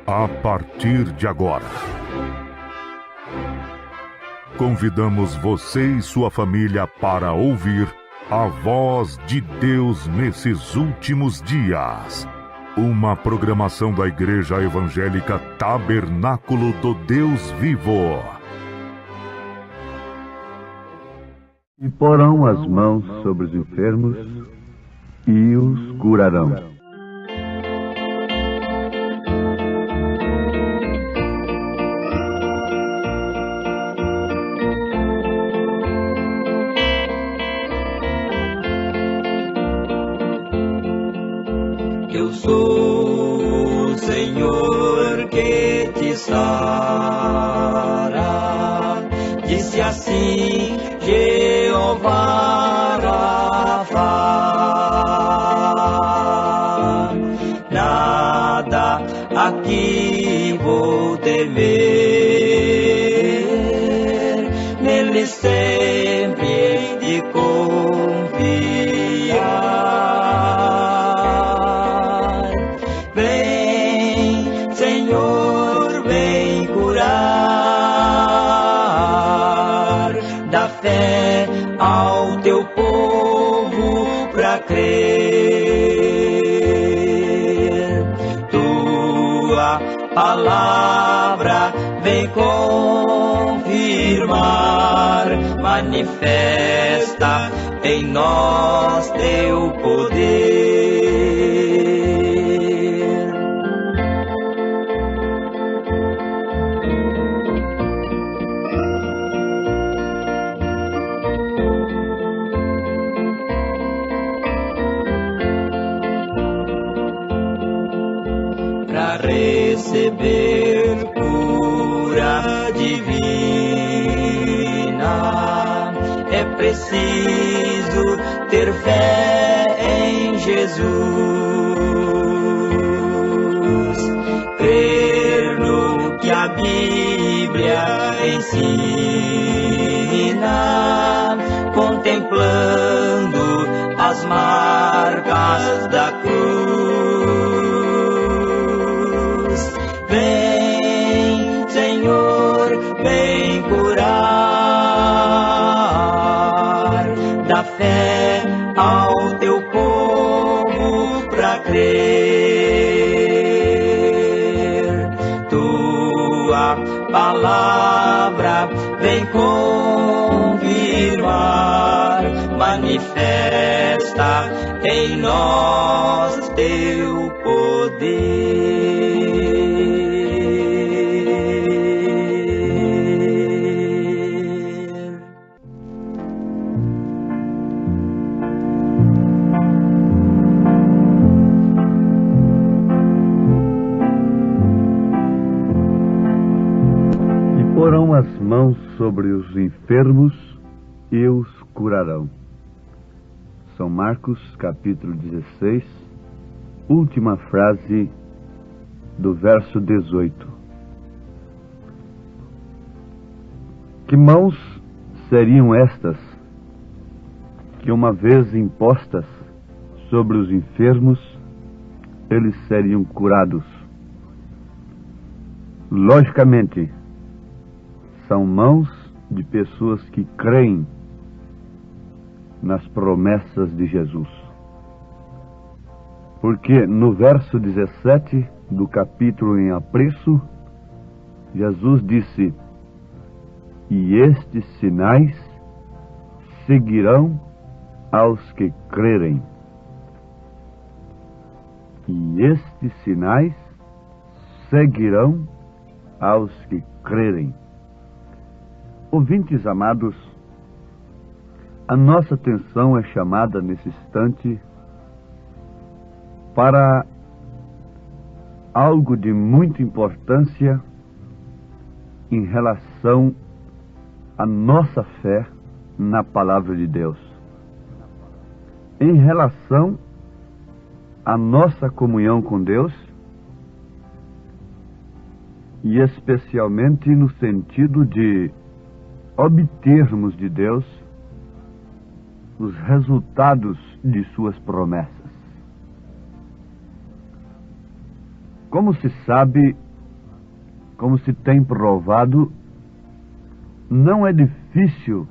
A partir de agora, convidamos você e sua família para ouvir a voz de Deus nesses últimos dias. Uma programação da Igreja Evangélica Tabernáculo do Deus Vivo. E porão as mãos sobre os enfermos e os curarão. Eu sou o Senhor que te sara, disse assim Jeová Rafa. Nada aqui vou temer, nele sempre hei de confiar. Vem, Senhor, vem curar, dá fé ao teu povo pra crer. Tua palavra vem confirmar, manifesta em nós teu poder. Para receber cura divina, é preciso ter fé em Jesus, crer no que a Bíblia ensina, contemplando as marcas da cruz. Vem, Senhor, vem curar, dá fé ao teu povo pra crer. Tua palavra vem confirmar, manifesta em nós teu poder. Porão as mãos sobre os enfermos e os curarão. São Marcos, capítulo 16, última frase do verso 18. Que mãos seriam estas que, uma vez impostas sobre os enfermos, eles seriam curados? Logicamente, são mãos de pessoas que creem nas promessas de Jesus. Porque no verso 17 do capítulo em apreço, Jesus disse: e estes sinais seguirão aos que crerem. E estes sinais seguirão aos que crerem. Ouvintes amados, a nossa atenção é chamada nesse instante para algo de muita importância em relação à nossa fé na Palavra de Deus, em relação à nossa comunhão com Deus, e especialmente no sentido de obtermos de Deus os resultados de suas promessas. Como se sabe, como se tem provado, não é difícil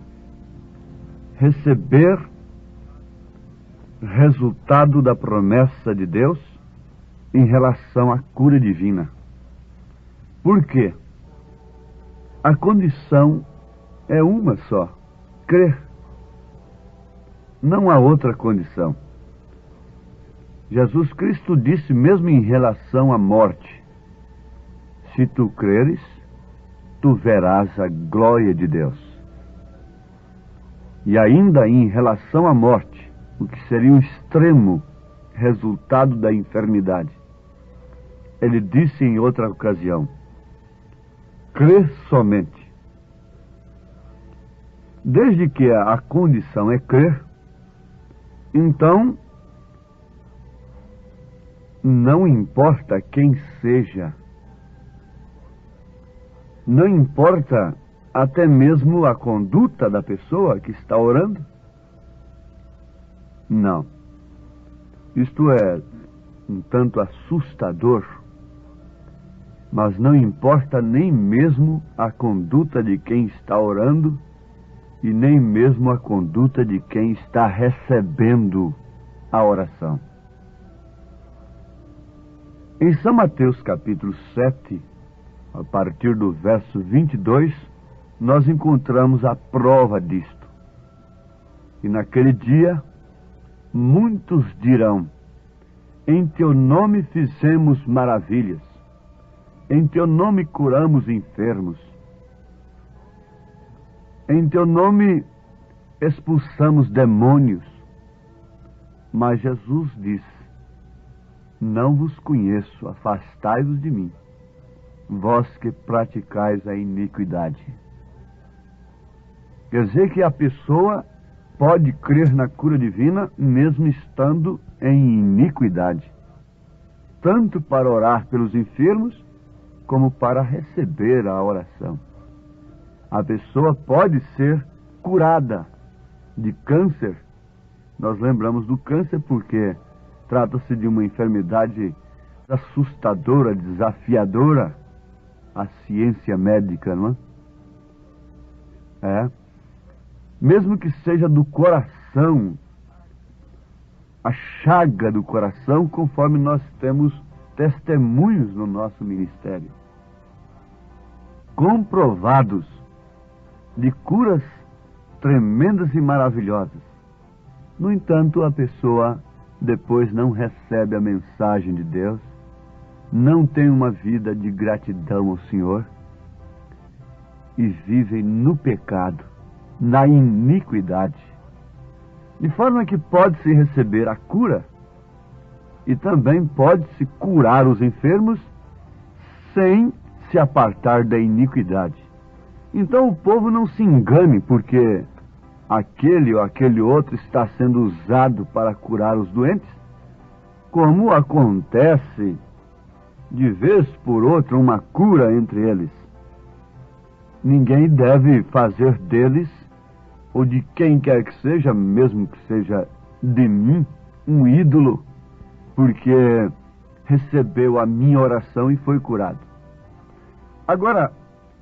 receber resultado da promessa de Deus em relação à cura divina. Por quê? A condição é uma só: crer. Não há outra condição. Jesus Cristo disse mesmo em relação à morte: se tu creres, tu verás a glória de Deus. E ainda em relação à morte, o que seria o extremo resultado da enfermidade, ele disse em outra ocasião: crê somente. Desde que a condição é crer, então não importa quem seja, não importa até mesmo a conduta da pessoa que está orando. Não. Isto é um tanto assustador, mas não importa nem mesmo a conduta de quem está orando e nem mesmo a conduta de quem está recebendo a oração. Em São Mateus capítulo 7, a partir do verso 22, nós encontramos a prova disto. E naquele dia, muitos dirão: em teu nome fizemos maravilhas, em teu nome curamos enfermos, em teu nome expulsamos demônios. Mas Jesus diz: não vos conheço, afastai-vos de mim, vós que praticais a iniquidade. Quer dizer que a pessoa pode crer na cura divina mesmo estando em iniquidade, tanto para orar pelos enfermos como para receber a oração. A pessoa pode ser curada de câncer. Nós lembramos do câncer porque trata-se de uma enfermidade assustadora, desafiadora à ciência médica, não é? Mesmo que seja do coração, a chaga do coração, conforme nós temos testemunhos no nosso ministério, comprovados de curas tremendas e maravilhosas. No entanto, a pessoa depois não recebe a mensagem de Deus, não tem uma vida de gratidão ao Senhor e vive no pecado, na iniquidade, de forma que pode-se receber a cura e também pode-se curar os enfermos sem se apartar da iniquidade. Então o povo não se engane porque aquele ou aquele outro está sendo usado para curar os doentes, como acontece de vez por outra uma cura entre eles. Ninguém deve fazer deles, ou de quem quer que seja, mesmo que seja de mim, um ídolo, porque recebeu a minha oração e foi curado. Agora,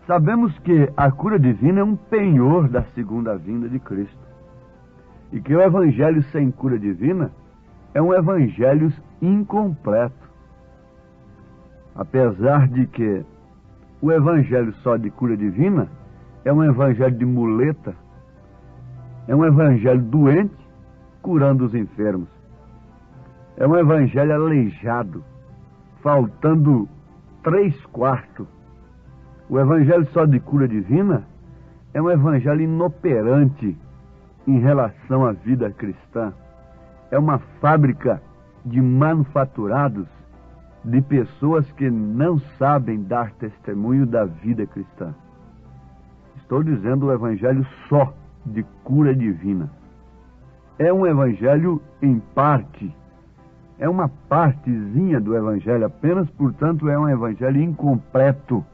sabemos que a cura divina é um penhor da segunda vinda de Cristo. E que o evangelho sem cura divina é um evangelho incompleto. Apesar de que o evangelho só de cura divina é um evangelho de muleta, é um evangelho doente curando os enfermos. É um evangelho aleijado, faltando 3/4. O evangelho só de cura divina é um evangelho inoperante em relação à vida cristã. É uma fábrica de manufaturados de pessoas que não sabem dar testemunho da vida cristã. Estou dizendo o evangelho só de cura divina. É um evangelho em parte, é uma partezinha do evangelho apenas, portanto é um evangelho incompleto,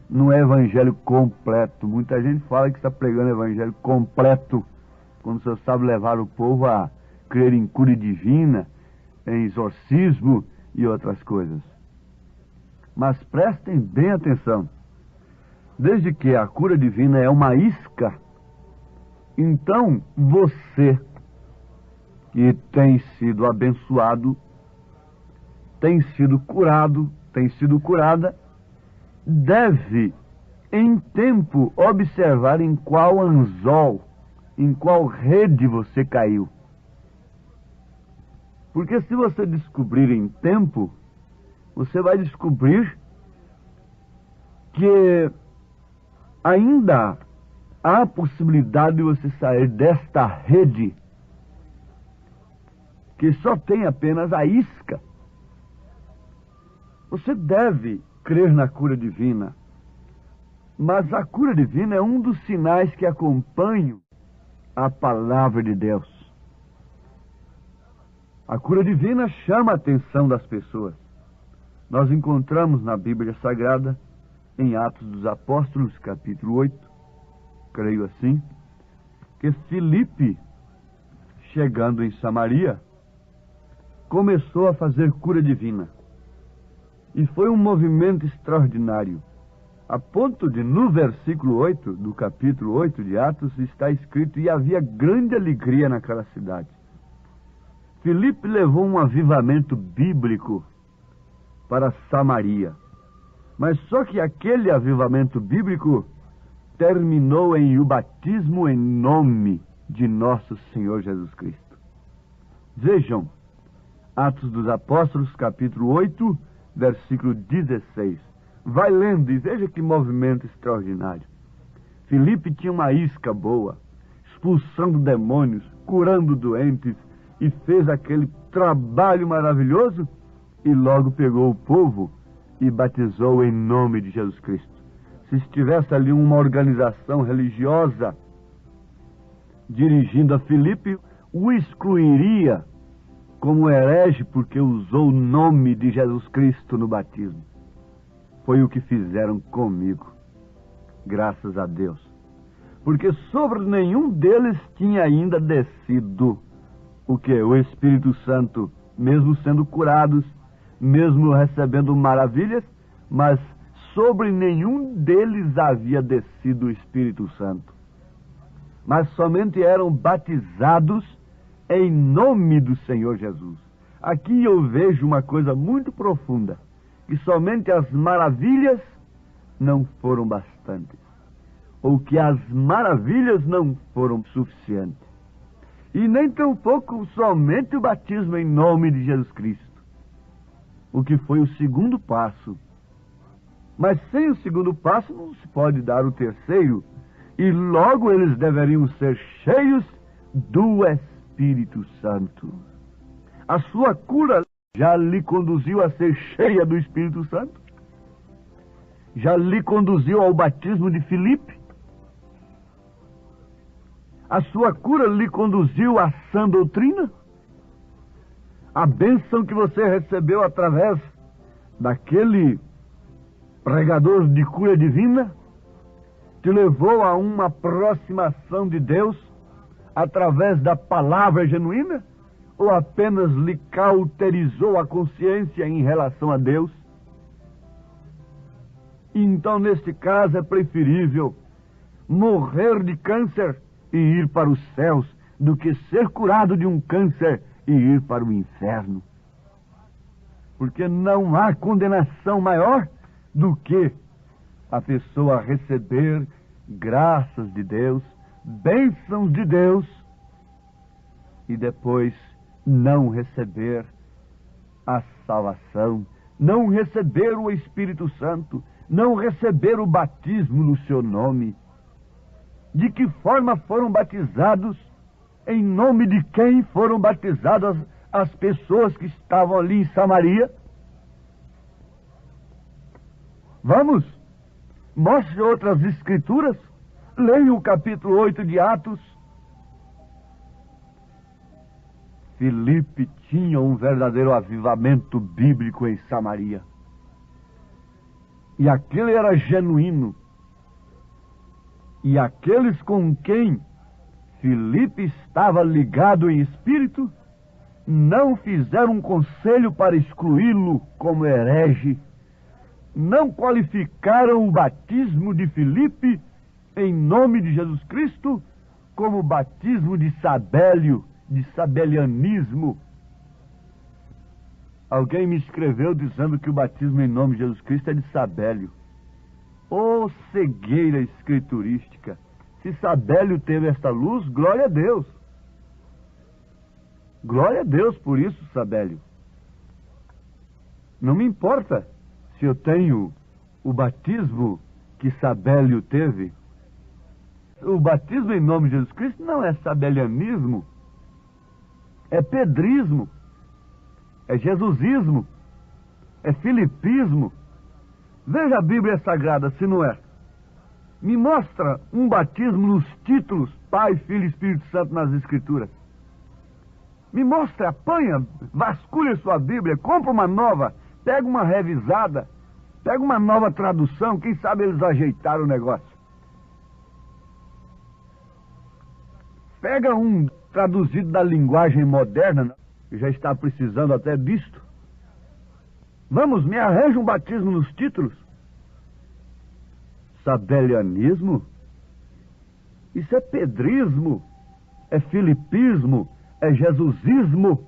não é evangelho completo. Muita gente fala que está pregando evangelho completo, quando você sabe levar o povo a crer em cura divina, em exorcismo e outras coisas. Mas prestem bem atenção. Desde que a cura divina é uma isca, então você, que tem sido abençoado, tem sido curado, tem sido curada, deve, em tempo, observar em qual anzol, em qual rede você caiu. Porque se você descobrir em tempo, você vai descobrir que ainda há a possibilidade de você sair desta rede que só tem apenas a isca. Você deve crer na cura divina, mas a cura divina é um dos sinais que acompanham a palavra de Deus. A cura divina chama a atenção das pessoas. Nós encontramos na Bíblia Sagrada, em Atos dos Apóstolos, capítulo 8, creio assim, que Filipe, chegando em Samaria, começou a fazer cura divina. E foi um movimento extraordinário, a ponto de, no versículo 8 do capítulo 8 de Atos, está escrito: e havia grande alegria naquela cidade. Filipe levou um avivamento bíblico para Samaria. Mas só que aquele avivamento bíblico terminou em o batismo em nome de nosso Senhor Jesus Cristo. Vejam, Atos dos Apóstolos, capítulo 8, versículo 16. Vai lendo e veja que movimento extraordinário. Filipe tinha uma isca boa, expulsando demônios, curando doentes, e fez aquele trabalho maravilhoso, e logo pegou o povo e batizou em nome de Jesus Cristo. Se estivesse ali uma organização religiosa dirigindo a Filipe, o excluiria como herege porque usou o nome de Jesus Cristo no batismo. Foi o que fizeram comigo, graças a Deus. Porque sobre nenhum deles tinha ainda descido o que? O Espírito Santo, mesmo sendo curados, mesmo recebendo maravilhas, mas sobre nenhum deles havia descido o Espírito Santo. Mas somente eram batizados em nome do Senhor Jesus. Aqui eu vejo uma coisa muito profunda, que somente as maravilhas não foram bastantes, ou que as maravilhas não foram suficientes. E nem tampouco somente o batismo em nome de Jesus Cristo, o que foi o segundo passo. Mas sem o segundo passo não se pode dar o terceiro, e logo eles deveriam ser cheios do Espírito Santo. A sua cura já lhe conduziu a ser cheia do Espírito Santo? Já lhe conduziu ao batismo de Filipe? A sua cura lhe conduziu à sã doutrina? A bênção que você recebeu através daquele pregador de cura divina te levou a uma aproximação de Deus através da palavra genuína? Ou apenas lhe cauterizou a consciência em relação a Deus? Então, neste caso, é preferível morrer de câncer e ir para os céus do que ser curado de um câncer e ir para o inferno. Porque não há condenação maior do que a pessoa receber graças de Deus, bênçãos de Deus, e depois não receber a salvação, não receber o Espírito Santo, não receber o batismo no seu nome. De que forma foram batizados? Em nome de quem foram batizadas as pessoas que estavam ali em Samaria? Vamos, mostre outras escrituras. Leia o capítulo 8 de Atos. Filipe tinha um verdadeiro avivamento bíblico em Samaria. E aquele era genuíno. E aqueles com quem Filipe estava ligado em espírito não fizeram um conselho para excluí-lo como herege, não qualificaram o batismo de Filipe em nome de Jesus Cristo como batismo de Sabélio, de sabelianismo. Alguém me escreveu dizendo que o batismo em nome de Jesus Cristo é de Sabélio. Ô cegueira escriturística! Se Sabélio teve esta luz, glória a Deus. Glória a Deus por isso, Sabélio. Não me importa se eu tenho o batismo que Sabélio teve. O batismo em nome de Jesus Cristo não é sabelianismo, é pedrismo, é jesusismo, é filipismo. Veja a Bíblia Sagrada, se não é. Me mostra um batismo nos títulos Pai, Filho e Espírito Santo nas Escrituras. Me mostra, apanha, vasculha sua Bíblia, compra uma nova, pega uma revisada, pega uma nova tradução, quem sabe eles ajeitaram o negócio. Pega um traduzido da linguagem moderna, que já está precisando até disto. Vamos, me arranja um batismo nos títulos. Sabelianismo? Isso é pedrismo, é filipismo, é jesusismo.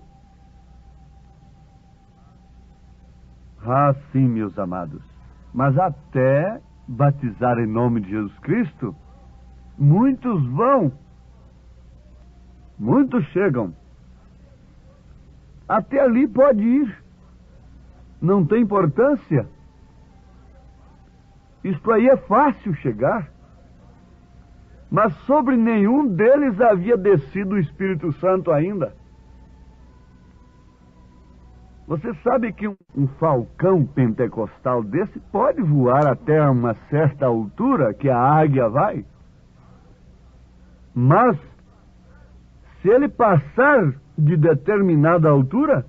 Ah, sim, meus amados. Mas até batizar em nome de Jesus Cristo, muitos vão. Muitos chegam. Até ali pode ir. Não tem importância. Isto aí é fácil chegar. Mas sobre nenhum deles havia descido o Espírito Santo ainda. Você sabe que um falcão pentecostal desse pode voar até uma certa altura que a águia vai? Mas se ele passar de determinada altura,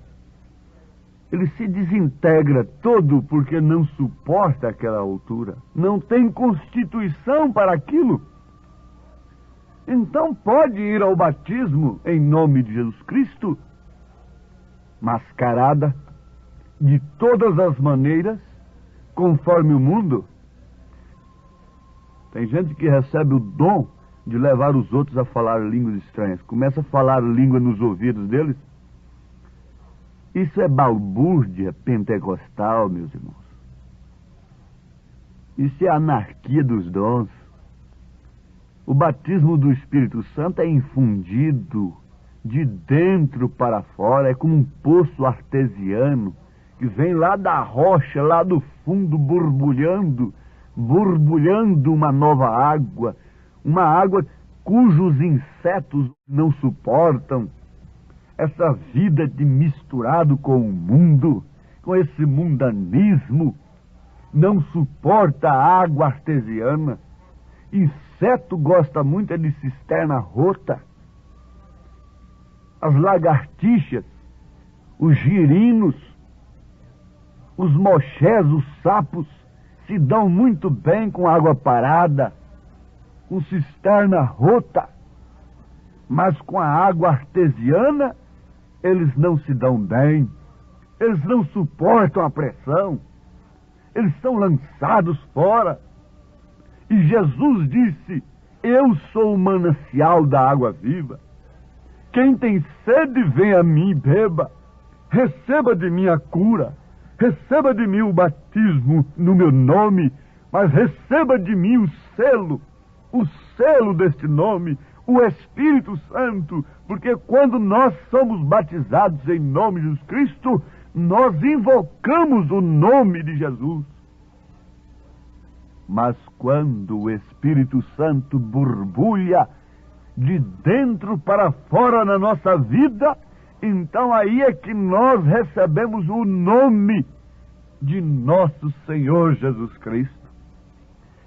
ele se desintegra todo porque não suporta aquela altura. Não tem constituição para aquilo. Então pode ir ao batismo em nome de Jesus Cristo, mascarada de todas as maneiras, conforme o mundo. Tem gente que recebe o dom de levar os outros a falar línguas estranhas. Começa a falar língua nos ouvidos deles. Isso é balbúrdia pentecostal, meus irmãos. Isso é anarquia dos dons. O batismo do Espírito Santo é infundido de dentro para fora, é como um poço artesiano que vem lá da rocha, lá do fundo, borbulhando uma nova água, uma água cujos insetos não suportam. Essa vida de misturado com o mundo, com esse mundanismo, não suporta a água artesiana. Inseto gosta muito é de cisterna rota. As lagartixas, os girinos, os mochés, os sapos se dão muito bem com água parada, com cisterna rota, mas com a água artesiana eles não se dão bem, eles não suportam a pressão, eles são lançados fora. E Jesus disse: eu sou o manancial da água viva. Quem tem sede, vem a mim e beba. Receba de mim a cura, receba de mim o batismo no meu nome, mas receba de mim o selo deste nome, o Espírito Santo, porque quando nós somos batizados em nome de Jesus Cristo, nós invocamos o nome de Jesus. Mas quando o Espírito Santo borbulha de dentro para fora na nossa vida, então aí é que nós recebemos o nome de nosso Senhor Jesus Cristo.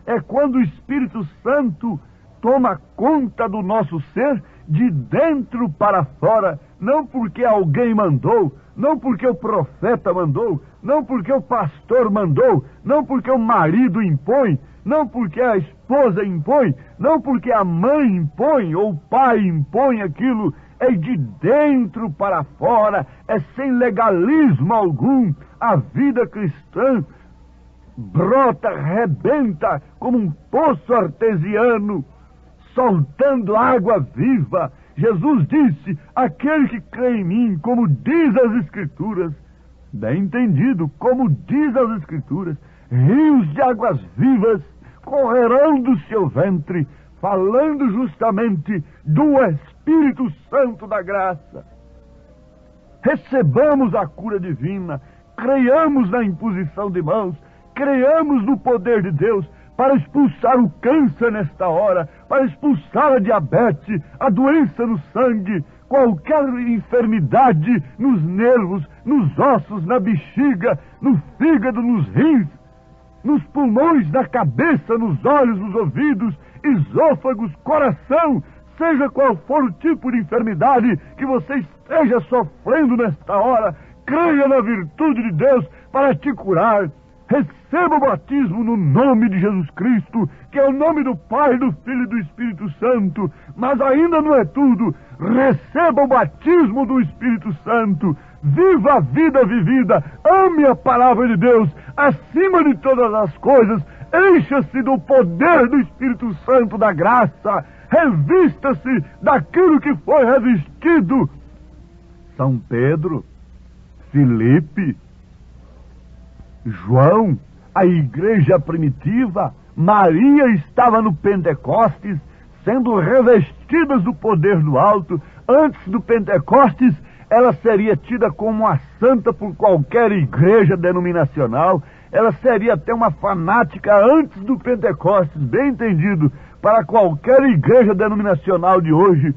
É quando o Espírito Santo toma conta do nosso ser de dentro para fora, não porque alguém mandou, não porque o profeta mandou, não porque o pastor mandou, não porque o marido impõe, não porque a esposa impõe, não porque a mãe impõe ou o pai impõe aquilo. É de dentro para fora, é sem legalismo algum. A vida cristã brota, rebenta como um poço artesiano, soltando água viva. Jesus disse: aquele que crê em mim, como diz as Escrituras, bem entendido, como diz as Escrituras, rios de águas vivas correrão do seu ventre, falando justamente do Espírito Santo da graça. Recebamos a cura divina, creiamos na imposição de mãos, creiamos no poder de Deus para expulsar o câncer nesta hora, para expulsar a diabetes, a doença no sangue, qualquer enfermidade nos nervos, nos ossos, na bexiga, no fígado, nos rins, nos pulmões, na cabeça, nos olhos, nos ouvidos, esôfagos, coração, seja qual for o tipo de enfermidade que você esteja sofrendo nesta hora, creia na virtude de Deus para te curar. Receba o batismo no nome de Jesus Cristo, que é o nome do Pai, do Filho e do Espírito Santo. Mas ainda não é tudo. Receba o batismo do Espírito Santo. Viva a vida vivida. Ame a palavra de Deus acima de todas as coisas. Encha-se do poder do Espírito Santo da graça. Revista-se daquilo que foi revestido. São Pedro, Filipe, João, a igreja primitiva, Maria estava no Pentecostes, sendo revestidas do poder do alto. Antes do Pentecostes, ela seria tida como uma santa por qualquer igreja denominacional. Ela seria até uma fanática antes do Pentecostes, bem entendido, para qualquer igreja denominacional de hoje.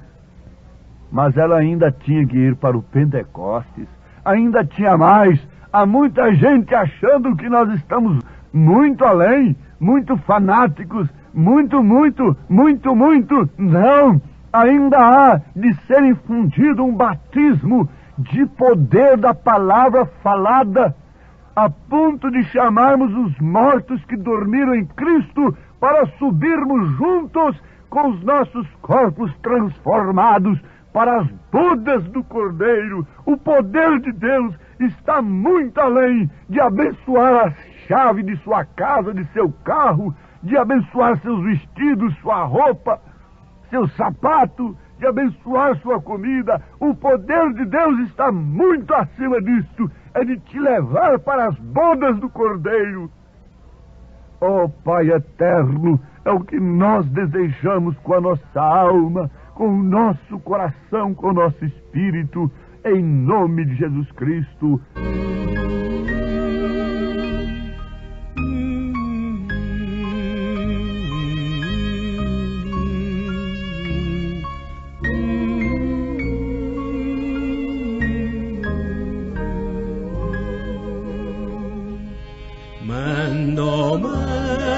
Mas ela ainda tinha que ir para o Pentecostes, ainda tinha mais. Há muita gente achando que nós estamos muito além, muito fanáticos, muito. Não! Ainda há de ser infundido um batismo de poder da palavra falada, a ponto de chamarmos os mortos que dormiram em Cristo para subirmos juntos com os nossos corpos transformados para as bodas do Cordeiro. O poder de Deus está muito além de abençoar a chave de sua casa, de seu carro, de abençoar seus vestidos, sua roupa, seu sapato, de abençoar sua comida. O poder de Deus está muito acima disso. É de te levar para as bodas do Cordeiro. Oh, Pai eterno, é o que nós desejamos com a nossa alma, com o nosso coração, com o nosso espírito, em nome de Jesus Cristo.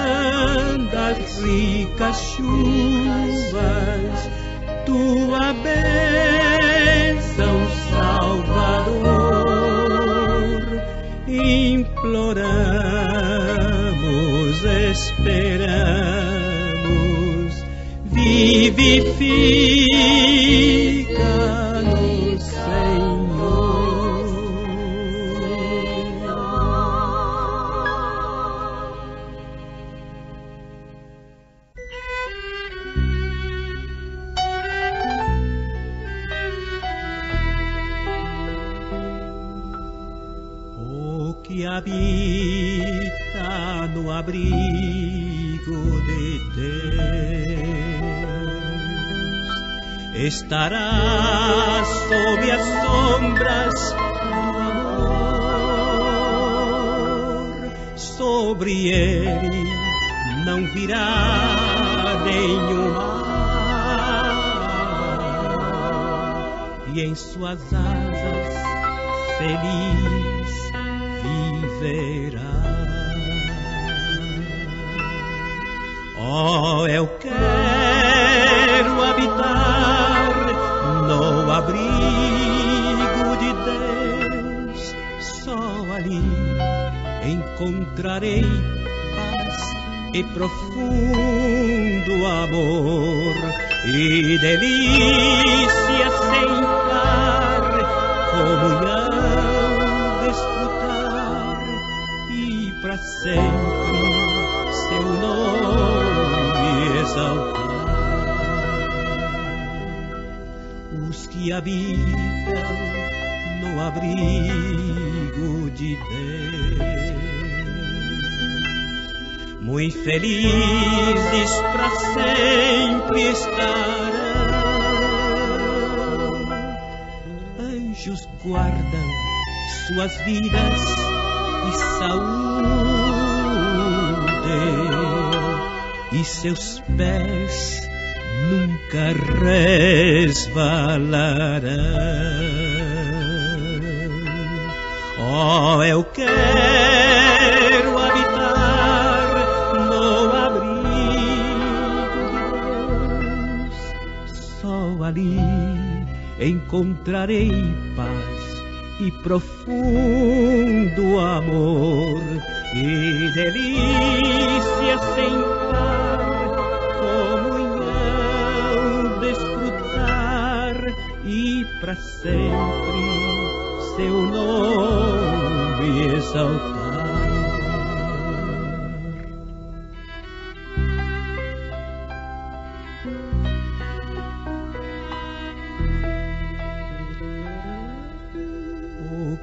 Mandas ricas chuvas, tua bênção, Salvador, imploramos, esperamos, vivifica-nos, Senhor. Que habita no abrigo de Deus, estará sob as sombras do amor. Sobre ele não virá nenhum mal, e em suas asas feliz viverá. Oh, eu quero habitar no abrigo de Deus. Só ali encontrarei paz e profundo amor, e delícias sem par, comunhão para sempre habitam no abrigo de Deus, muito felizes para sempre estarão. Anjos guardam suas vidas e saúde, e seus pés nunca resvalarão. Oh, eu quero habitar no abrigo de Deus, só ali encontrarei paz e profundo amor, e delícia sem par, comunhão desfrutar, e para sempre seu nome exaltar.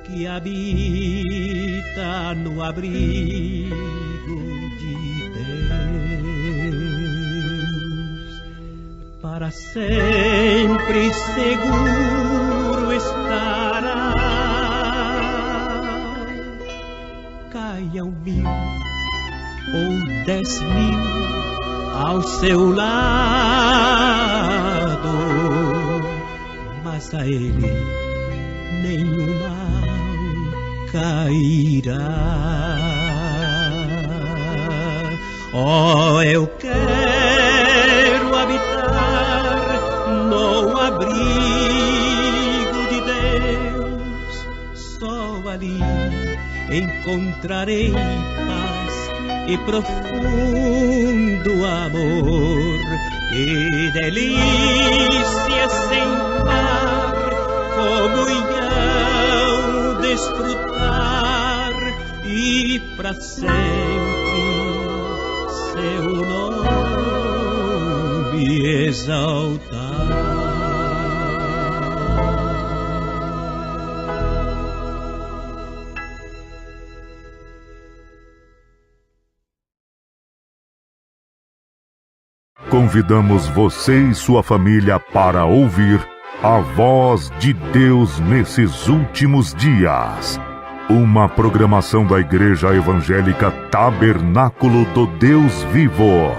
Que habita no abrigo de Deus, para sempre seguro estará. Caiam 1000 ou 10.000 ao seu lado, mas a ele nenhum mal cairá. Oh, eu quero habitar no abrigo de Deus, só ali encontrarei paz e profundo amor, e delícia sem par, comunhão desfrutar, e para sempre seu nome exaltar. Convidamos você e sua família para ouvir a voz de Deus nesses últimos dias. Uma programação da Igreja Evangélica Tabernáculo do Deus Vivo.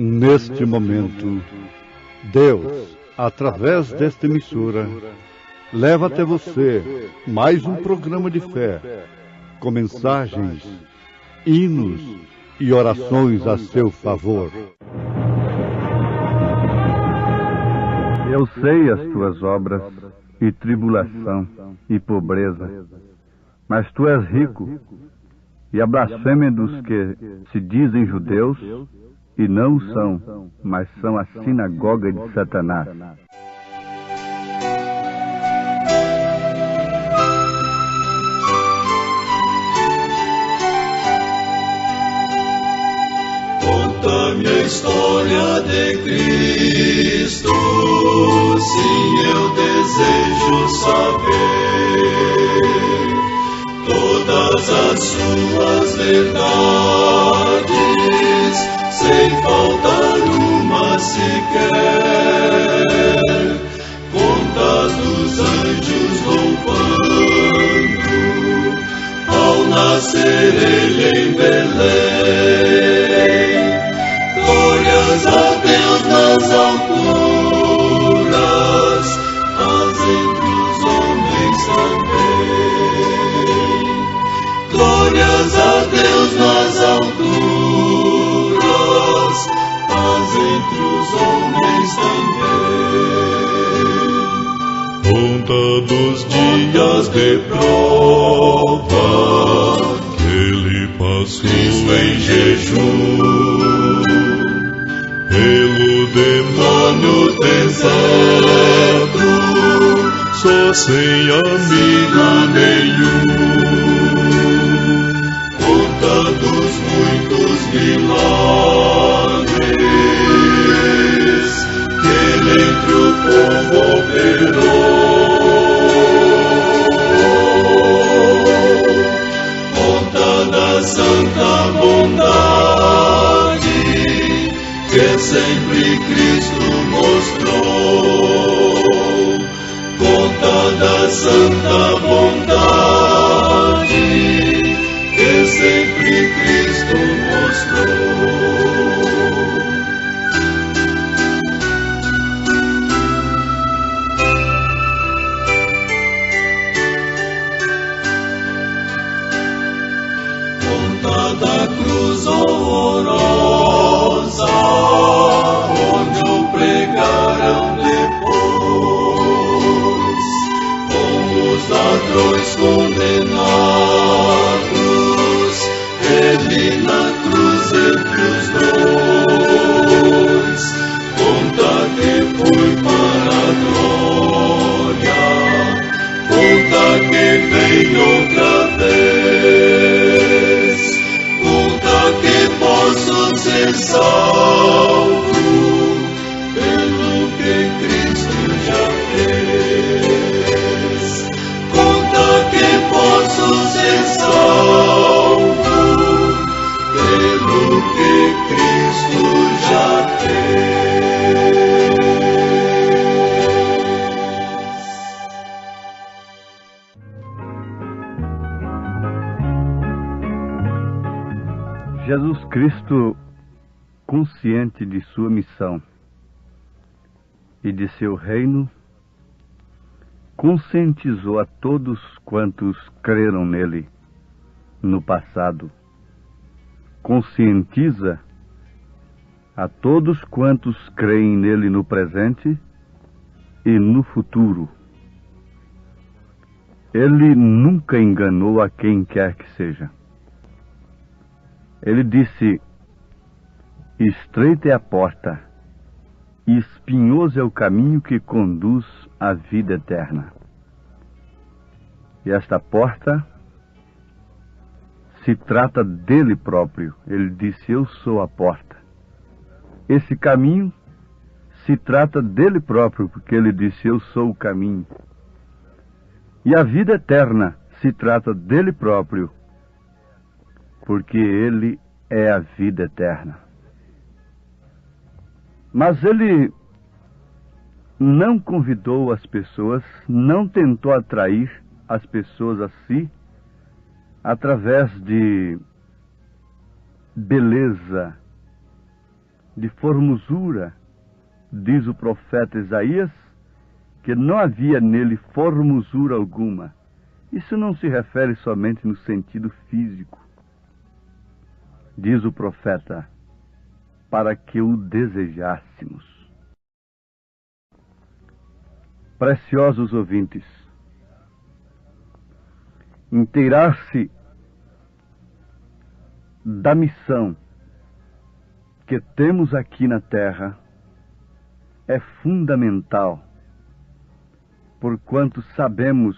Neste momento, Deus, através desta emissora, leva até você mais um programa de fé, com mensagens, hinos e orações a seu favor. Eu sei as tuas obras, e tribulação, e pobreza, mas tu és rico, e a blasfêmia dos que se dizem judeus, e não são, mas são a sinagoga de Satanás. Conta-me a história de Cristo, sim, eu desejo saber todas as suas verdades, sem faltar uma sequer. Contas dos anjos louvando ao nascer ele em Belém. Glórias a Deus nas alturas, paz entre os homens também. Glórias a Deus nas alturas, paz entre os homens também. Conta dos dias de prova que ele passou em jejum, pelo demônio tentado, só sem amigo nenhum. Conta dos muitos milagres que ele entre o povo operou. Conta da santa bondade que sempre Cristo mostrou. Conta da santa bondade que sempre Cristo mostrou. Conta da cruz horrorosa onde o pregaram depois, com os ladrões condenados, ele na cruz entre os dois. Conta que foi para a glória, conta que vem outra vez, conta que posso ser salvo pelo que Cristo já fez. Conta que posso ser salvo pelo que Cristo já fez. Jesus Cristo, consciente de sua missão e de seu reino, conscientizou a todos quantos creram nele no passado. Conscientiza a todos quantos creem nele no presente e no futuro. Ele nunca enganou a quem quer que seja. Ele disse: estreita é a porta, e espinhoso é o caminho que conduz à vida eterna. E esta porta se trata dele próprio. Ele disse: eu sou a porta. Esse caminho se trata dele próprio, porque ele disse: eu sou o caminho. E a vida eterna se trata dele próprio, porque ele é a vida eterna. Mas ele não convidou as pessoas, não tentou atrair as pessoas a si através de beleza, de formosura. Diz o profeta Isaías que não havia nele formosura alguma. Isso não se refere somente no sentido físico. Diz o profeta, para que o desejássemos. Preciosos ouvintes, inteirar-se da missão que temos aqui na Terra é fundamental, porquanto sabemos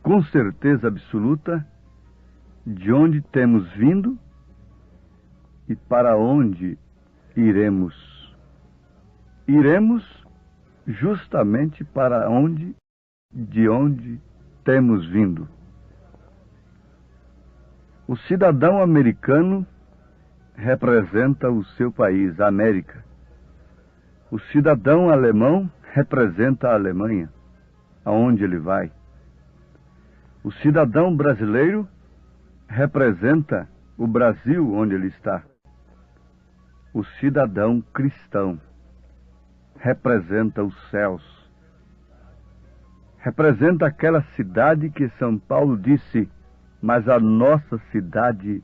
com certeza absoluta de onde temos vindo e para onde iremos. Iremos justamente para de onde temos vindo. O cidadão americano representa o seu país, a América. O cidadão alemão representa a Alemanha, aonde ele vai. O cidadão brasileiro representa o Brasil, onde ele está. O cidadão cristão representa os céus. Representa aquela cidade que São Paulo disse: mas a nossa cidade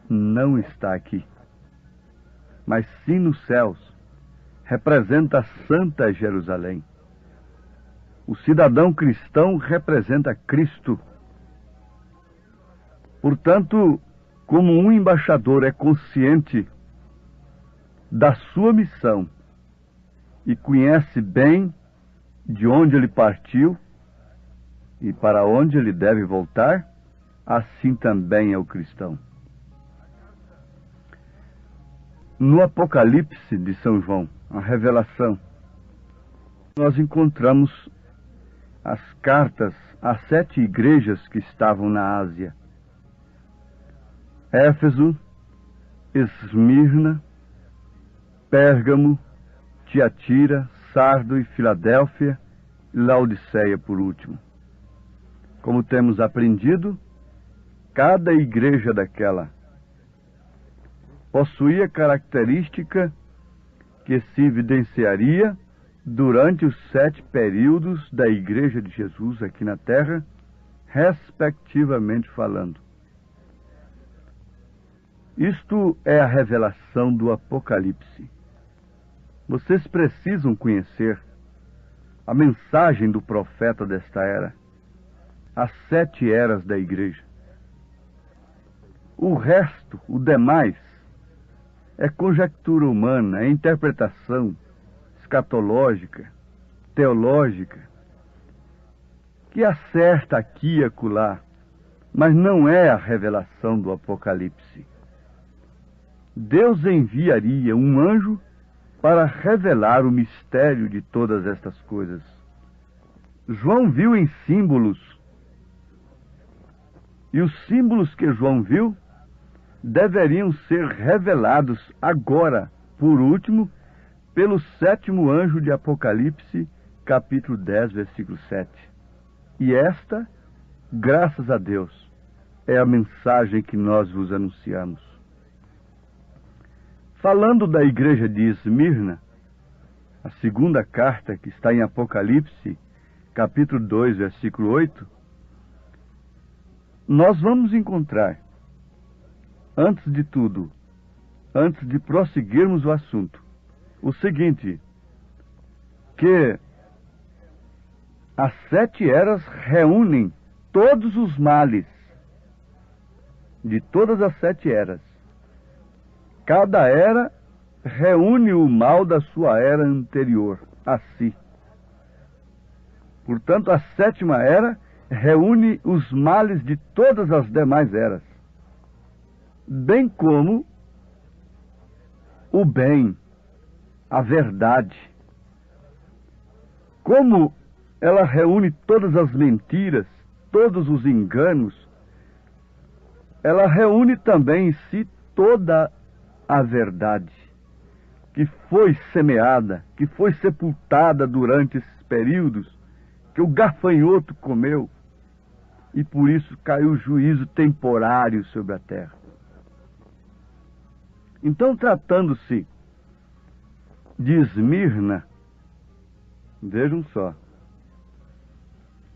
não está aqui, mas sim nos céus. Representa a Santa Jerusalém. O cidadão cristão representa Cristo. Portanto, como um embaixador é consciente da sua missão e conhece bem de onde ele partiu e para onde ele deve voltar, assim também é o cristão. No Apocalipse de São João, a revelação, nós encontramos as cartas às 7 igrejas que estavam na Ásia: Éfeso, Esmirna, Pérgamo, Tiatira, Sardo e Filadélfia, e Laodiceia por último. Como temos aprendido, cada igreja daquela possuía característica que se evidenciaria durante os 7 períodos da Igreja de Jesus aqui na Terra, respectivamente falando. Isto é a revelação do Apocalipse. Vocês precisam conhecer a mensagem do profeta desta era, as 7 eras da Igreja. O resto, o demais, é conjectura humana, é interpretação escatológica, teológica, que acerta aqui e acolá, mas não é a revelação do Apocalipse. Deus enviaria um anjo para revelar o mistério de todas estas coisas. João viu em símbolos, e os símbolos que João viu deveriam ser revelados agora, por último, pelo 7º anjo de Apocalipse, capítulo 10, versículo 7. E esta, graças a Deus, é a mensagem que nós vos anunciamos. Falando da igreja de Esmirna, a 2ª carta que está em Apocalipse, capítulo 2, versículo 8, nós vamos encontrar, antes de tudo, antes de prosseguirmos o assunto, o seguinte, que as 7 eras reúnem todos os males de todas as 7 eras. Cada era reúne o mal da sua era anterior a si. Portanto, a 7ª era reúne os males de todas as demais eras, bem como o bem, a verdade. Como ela reúne todas as mentiras, todos os enganos, ela reúne também em si toda a verdade que foi semeada, que foi sepultada durante esses períodos, que o gafanhoto comeu, e por isso caiu o juízo temporário sobre a terra. Então, tratando-se de Esmirna, vejam só,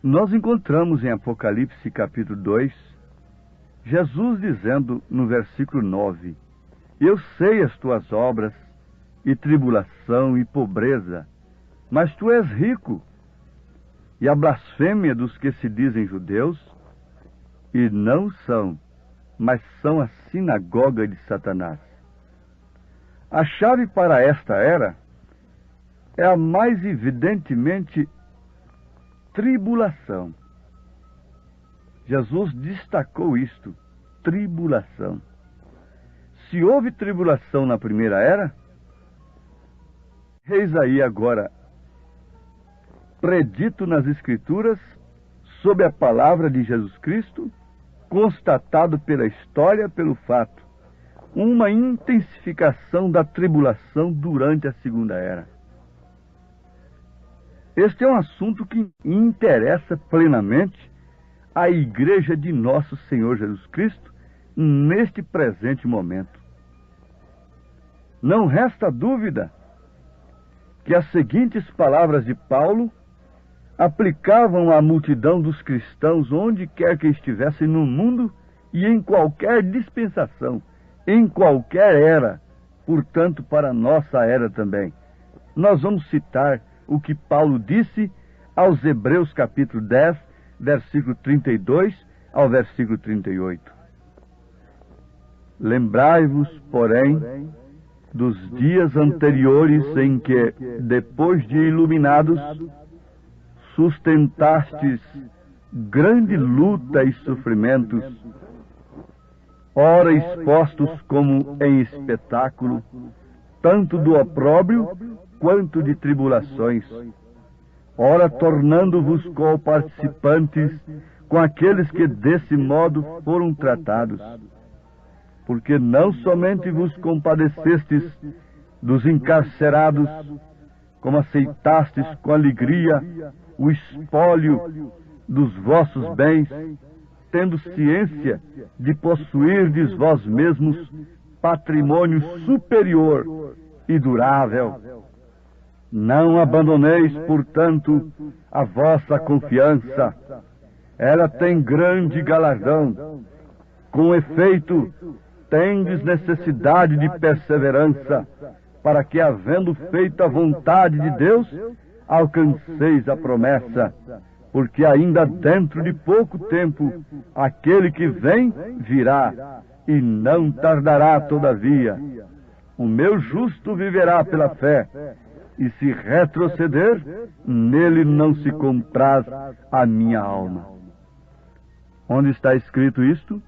nós encontramos em Apocalipse capítulo 2, Jesus dizendo no versículo 9, eu sei as tuas obras, e tribulação e pobreza, mas tu és rico, e a blasfêmia dos que se dizem judeus, e não são, mas são a sinagoga de Satanás. A chave para esta era é a mais evidentemente tribulação. Jesus destacou isto, tribulação. Se houve tribulação na primeira era, eis aí agora, predito nas Escrituras, sob a palavra de Jesus Cristo, constatado pela história, pelo fato, uma intensificação da tribulação durante a segunda era. Este é um assunto que interessa plenamente a Igreja de Nosso Senhor Jesus Cristo neste presente momento. Não resta dúvida que as seguintes palavras de Paulo aplicavam à multidão dos cristãos onde quer que estivessem no mundo e em qualquer dispensação, em qualquer era, portanto para a nossa era também. Nós vamos citar o que Paulo disse aos Hebreus capítulo 10, versículo 32 ao versículo 38. Lembrai-vos, porém, dos dias anteriores em que, depois de iluminados, sustentastes grande luta e sofrimentos, ora expostos como em espetáculo, tanto do opróbrio quanto de tribulações, ora tornando-vos co-participantes com aqueles que desse modo foram tratados. Porque não somente vos compadecestes dos encarcerados, como aceitastes com alegria o espólio dos vossos bens, tendo ciência de possuirdes vós mesmos patrimônio superior e durável. Não abandoneis, portanto, a vossa confiança. Ela tem grande galardão. Com efeito, tendes necessidade de perseverança, para que, havendo feito a vontade de Deus, alcanceis a promessa. Porque ainda dentro de pouco tempo, aquele que vem virá, e não tardará todavia. O meu justo viverá pela fé, e se retroceder, nele não se compraz a minha alma. Onde está escrito isto?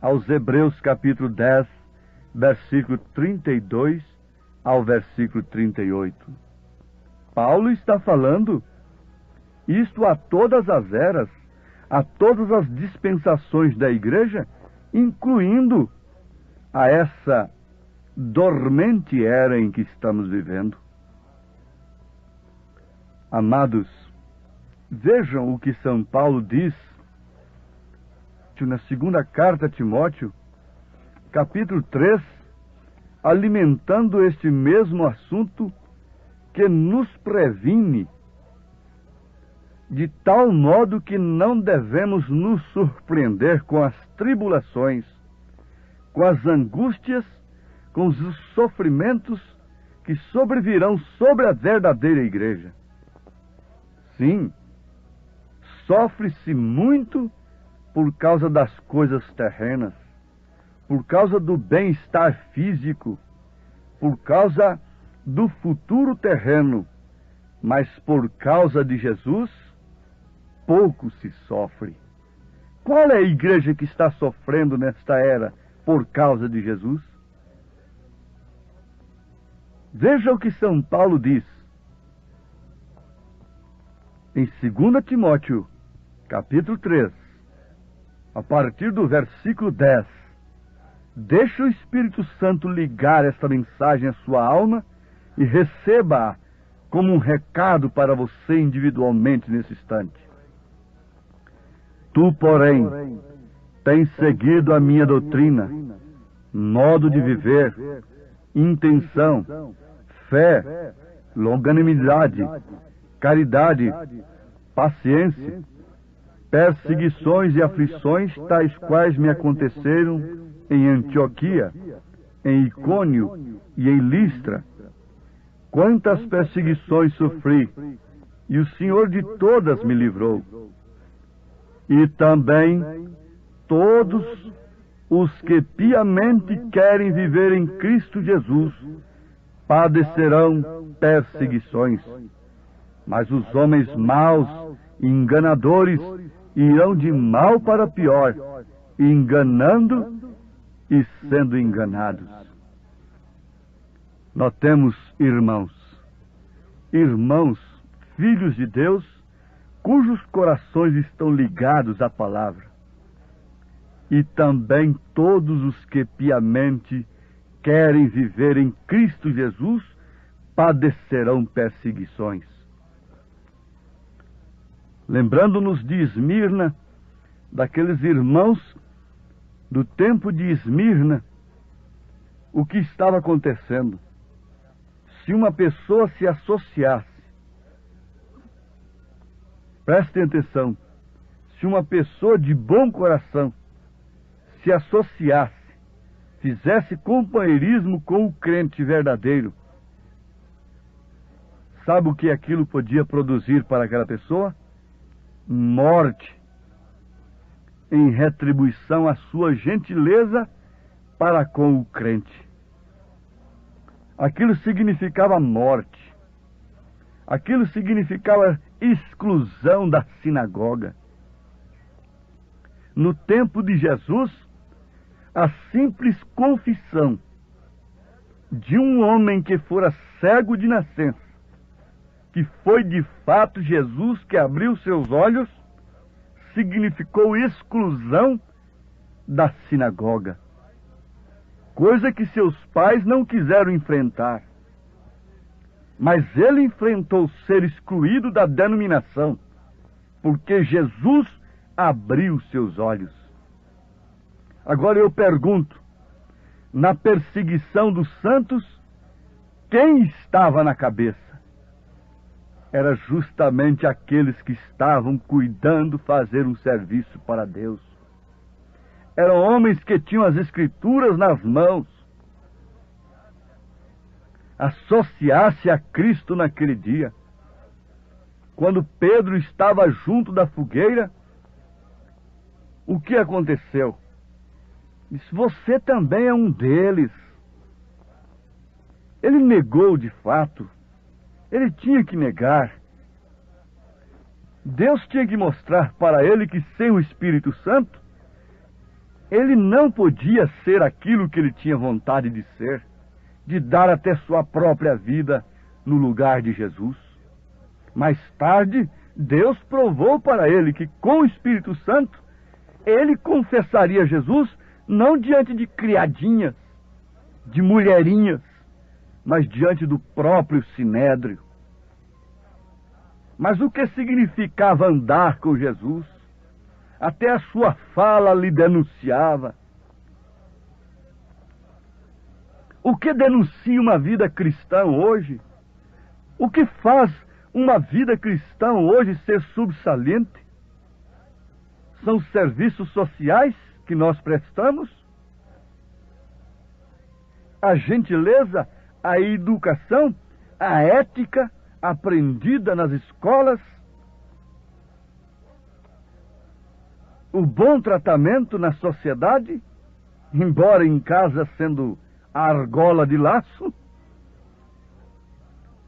Aos Hebreus capítulo 10, versículo 32 ao versículo 38. Paulo está falando isto a todas as eras, a todas as dispensações da igreja, incluindo a essa dormente era em que estamos vivendo. Amados, vejam o que São Paulo diz na segunda carta a Timóteo, capítulo 3, alimentando este mesmo assunto, que nos previne de tal modo que não devemos nos surpreender com as tribulações, com as angústias, com os sofrimentos que sobrevirão sobre a verdadeira igreja. Sim, sofre-se muito por causa das coisas terrenas, por causa do bem-estar físico, por causa do futuro terreno, mas por causa de Jesus, pouco se sofre. Qual é a igreja que está sofrendo nesta era por causa de Jesus? Veja o que São Paulo diz em 2 Timóteo, capítulo 3, a partir do versículo 10. Deixa o Espírito Santo ligar esta mensagem à sua alma e receba-a como um recado para você individualmente nesse instante. Tu, porém, tens seguido a minha doutrina, modo de viver, intenção, fé, longanimidade, caridade, paciência, perseguições e aflições, tais quais me aconteceram em Antioquia, em Icônio e em Listra. Quantas perseguições sofri, e o Senhor de todas me livrou. E também todos os que piamente querem viver em Cristo Jesus padecerão perseguições. Mas os homens maus e enganadores irão de mal para pior, enganando e sendo enganados. Notemos, irmãos, filhos de Deus, cujos corações estão ligados à palavra, e também todos os que piamente querem viver em Cristo Jesus padecerão perseguições. Lembrando-nos de Esmirna, daqueles irmãos do tempo de Esmirna, o que estava acontecendo? Se uma pessoa se associasse, prestem atenção, se uma pessoa de bom coração se associasse, fizesse companheirismo com o crente verdadeiro, Sabe o que aquilo podia produzir para aquela pessoa? Morte, em retribuição à sua gentileza para com o crente. Aquilo significava morte. Aquilo significava exclusão da sinagoga. No tempo de Jesus, a simples confissão de um homem que fora cego de nascença, que foi de fato Jesus que abriu seus olhos, significou exclusão da sinagoga. Coisa que seus pais não quiseram enfrentar. Mas ele enfrentou ser excluído da denominação, porque Jesus abriu seus olhos. Agora eu pergunto, na perseguição dos santos, quem estava na cabeça? Era justamente aqueles que estavam cuidando fazer um serviço para Deus. Eram homens que tinham as Escrituras nas mãos. Associar-se a Cristo naquele dia. Quando Pedro estava junto da fogueira, o que aconteceu? Disse, você também é um deles. Ele negou de fato. Ele tinha que negar. Deus tinha que mostrar para ele que sem o Espírito Santo, ele não podia ser aquilo que ele tinha vontade de ser, de dar até sua própria vida no lugar de Jesus. Mais tarde, Deus provou para ele que com o Espírito Santo, ele confessaria Jesus não diante de criadinhas, de mulherinhas, mas diante do próprio Sinédrio. Mas o que significava andar com Jesus? Até a sua fala lhe denunciava. O que denuncia uma vida cristã hoje? O que faz uma vida cristã hoje ser subsaliente? São os serviços sociais que nós prestamos? A gentileza, a educação, a ética aprendida nas escolas, o bom tratamento na sociedade, embora em casa sendo a argola de laço.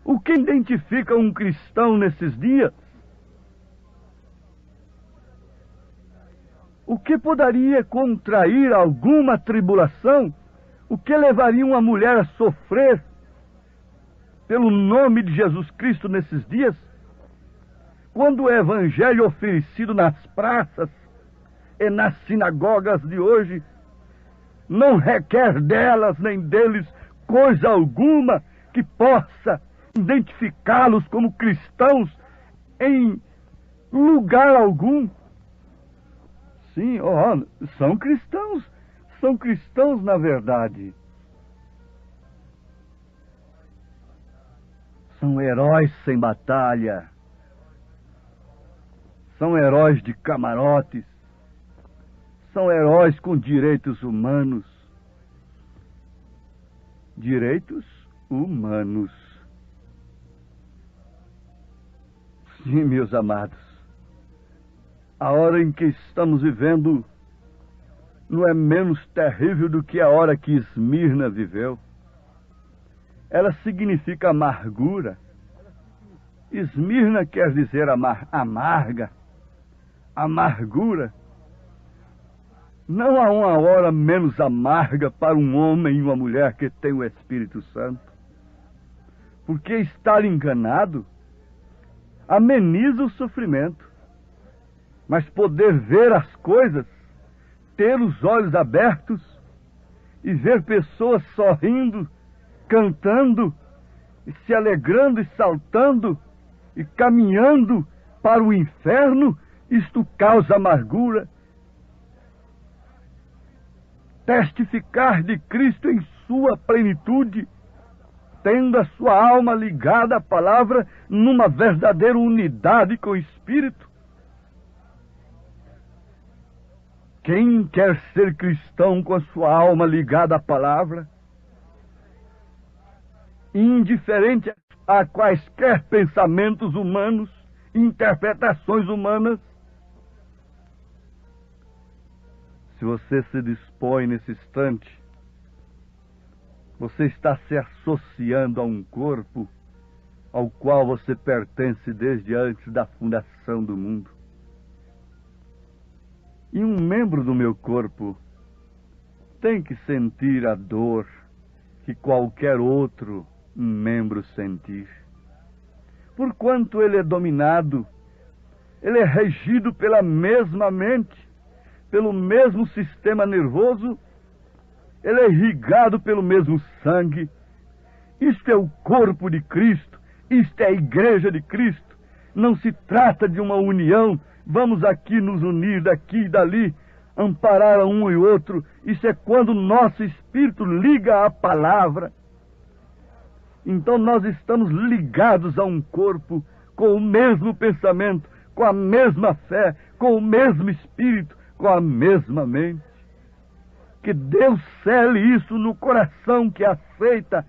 O que identifica um cristão nesses dias? O que poderia contrair alguma tribulação? O que levaria uma mulher a sofrer pelo nome de Jesus Cristo nesses dias? Quando o evangelho oferecido nas praças e nas sinagogas de hoje não requer delas nem deles coisa alguma que possa identificá-los como cristãos em lugar algum. Sim, são cristãos na verdade. São heróis sem batalha. São heróis de camarotes. São heróis com direitos humanos. Direitos humanos. Sim, meus amados. A hora em que estamos vivendo não é menos terrível do que a hora que Esmirna viveu. Ela significa amargura. Esmirna quer dizer amarga, amargura. Não há uma hora menos amarga para um homem e uma mulher que tem o Espírito Santo. Porque estar enganado ameniza o sofrimento. Mas poder ver as coisas, ter os olhos abertos e ver pessoas sorrindo, cantando, e se alegrando e saltando e caminhando para o inferno, isto causa amargura. Testificar de Cristo em sua plenitude, tendo a sua alma ligada à palavra numa verdadeira unidade com o Espírito. Quem quer ser cristão com a sua alma ligada à palavra, indiferente às a quaisquer pensamentos humanos, interpretações humanas. Se você se dispõe nesse instante, você está se associando a um corpo ao qual você pertence desde antes da fundação do mundo. E um membro do meu corpo tem que sentir a dor que qualquer outro membro sentir. Porquanto ele é dominado, ele é regido pela mesma mente, pelo mesmo sistema nervoso, ele é irrigado pelo mesmo sangue. Isto é o corpo de Cristo, isto é a igreja de Cristo. Não se trata de uma união, vamos aqui nos unir daqui e dali, amparar a um e outro. Isso é quando o nosso espírito liga à palavra. Então nós estamos ligados a um corpo, com o mesmo pensamento, com a mesma fé, com o mesmo espírito, com a mesma mente. Que Deus cele isso no coração que aceita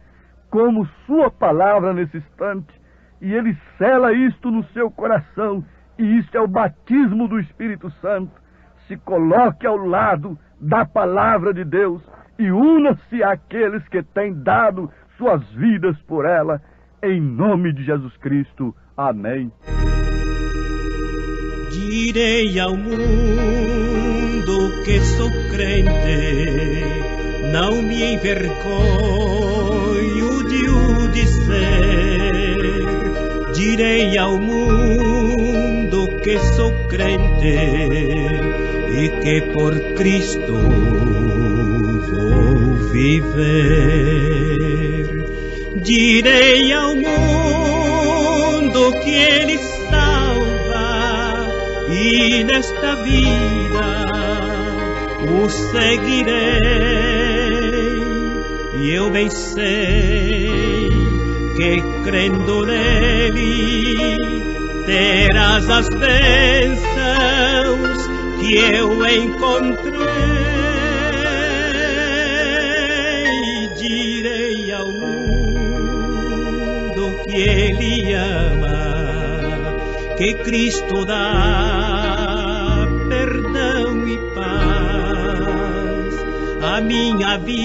como sua palavra nesse instante, e Ele sela isto no seu coração, e isto é o batismo do Espírito Santo. Se coloque ao lado da palavra de Deus e una-se àqueles que têm dado suas vidas por ela, em nome de Jesus Cristo. Amém. Direi ao mundo que sou crente, não me envergonho de o dizer. Direi ao mundo que sou crente e que por Cristo vou viver. Direi ao mundo que Ele salva e nesta vida o seguirei. E eu bem sei que crendo nele terás as bênçãos que eu encontrei. Direi ao mundo que Ele ama, que Cristo dá perdão e paz. A minha vida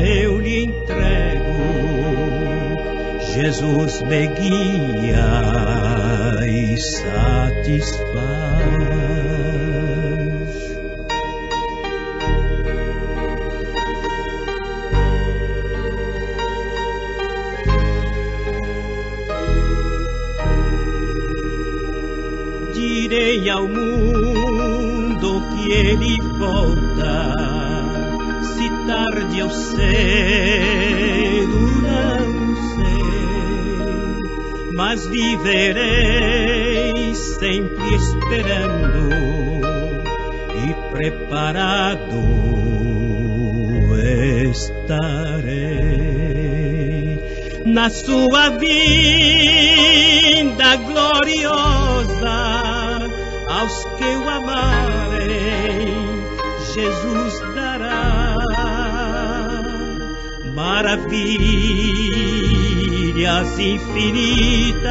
eu lhe entrego, Jesus me guia e satisfaz. Direi ao mundo que Ele volta, se tarde ou cedo não sei, mas viverei sempre esperando e preparado estarei na sua vinda gloriosa. Aos que o amarem, Jesus dará maravilhas infinitas,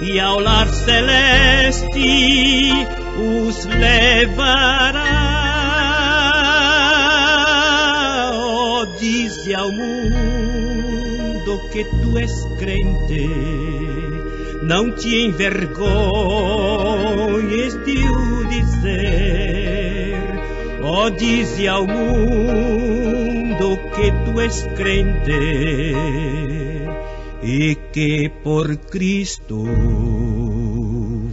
e ao lar celeste os levará. Oh, dize ao mundo que tu és crente, não te envergonhes de o dizer. Oh, dize ao mundo que tu és crente e que por Cristo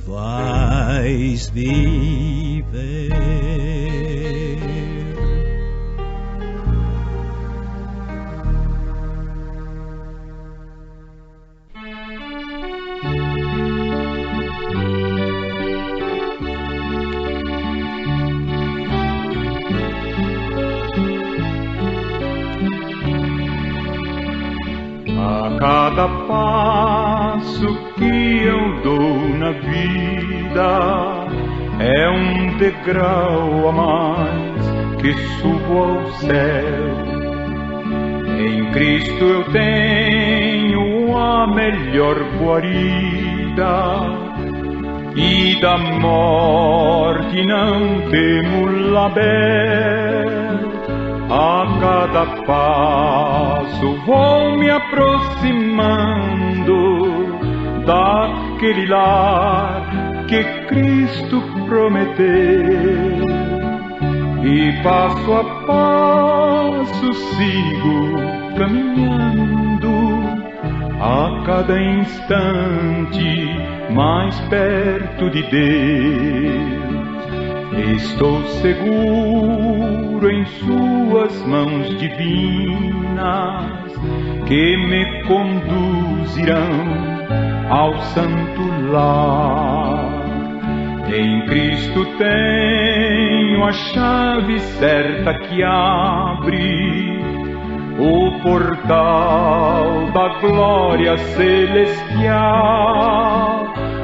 vais viver. Cada passo que eu dou na vida é um degrau a mais que subo ao céu. Em Cristo eu tenho a melhor guarida, e da morte não temo label. A cada passo vou me aproximando daquele lar que Cristo prometeu, e passo a passo sigo caminhando, a cada instante mais perto de Deus. Estou seguro em suas mãos divinas, que me conduzirão ao santo lar. Em Cristo tenho a chave certa que abre o portal da glória celestial.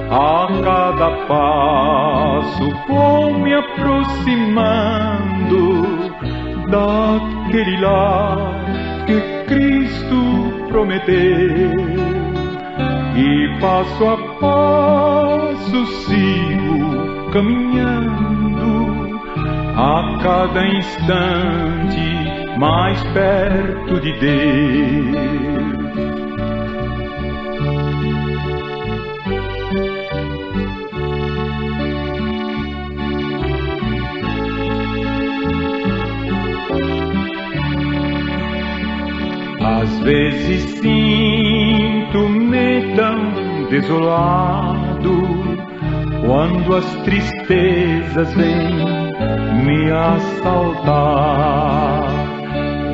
A cada passo vou me aproximando daquele lar que Cristo prometeu, e passo a passo sigo caminhando, a cada instante mais perto de Deus. Às vezes sinto-me tão desolado, quando as tristezas vêm me assaltar.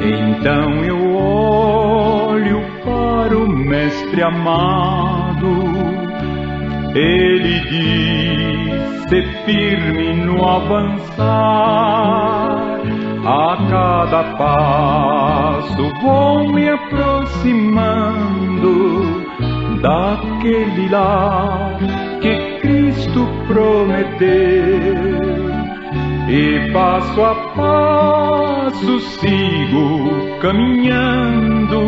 Então eu olho para o Mestre amado, ele diz: "Sê firme no avançar". A cada passo vou me aproximando daquele lar que Cristo prometeu, e passo a passo sigo caminhando,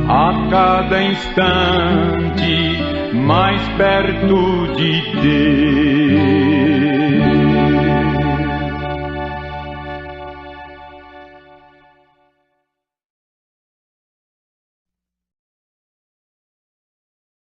a cada instante mais perto de Deus.